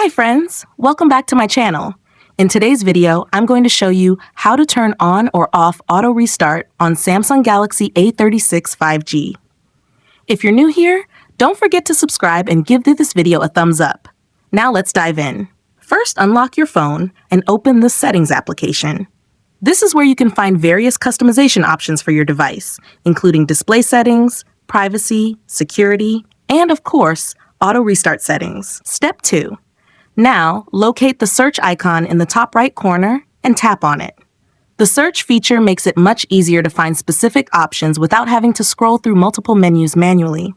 Hi friends, welcome back to my channel. In today's video, I'm going to show you how to turn on or off auto restart on Samsung Galaxy A36 5G. If you're new here, don't forget to subscribe and give this video a thumbs up. Now let's dive in. First, unlock your phone and open the Settings application. This is where you can find various customization options for your device, including display settings, privacy, security, and of course, auto restart settings. Step 2. Now, locate the search icon in the top right corner and tap on it. The search feature makes it much easier to find specific options without having to scroll through multiple menus manually.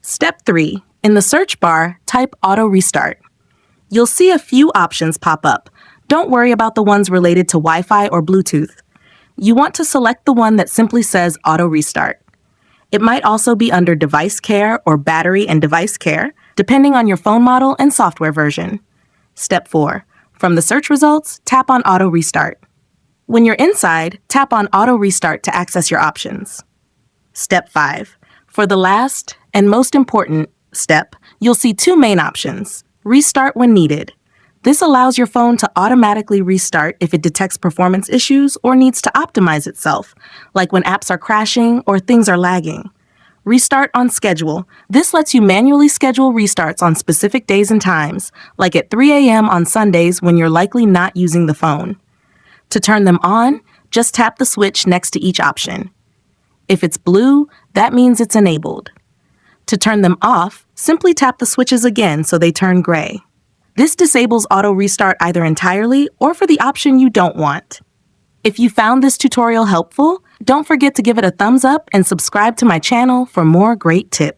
Step 3. In the search bar, type auto restart. You'll see a few options pop up. Don't worry about the ones related to Wi-Fi or Bluetooth. You want to select the one that simply says auto restart. It might also be under device care or battery and device care, depending on your phone model and software version. Step 4. From the search results, tap on auto restart. When you're inside, tap on auto restart to access your options. Step 5. For the last and most important step, you'll see two main options. Restart when needed. This allows your phone to automatically restart if it detects performance issues or needs to optimize itself, like when apps are crashing or things are lagging. Restart on schedule. This lets you manually schedule restarts on specific days and times, like at 3 a.m. on Sundays when you're likely not using the phone. To turn them on, just tap the switch next to each option. If it's blue, that means it's enabled. To turn them off, simply tap the switches again so they turn gray. This disables auto restart either entirely or for the option you don't want. If you found this tutorial helpful, don't forget to give it a thumbs up and subscribe to my channel for more great tips.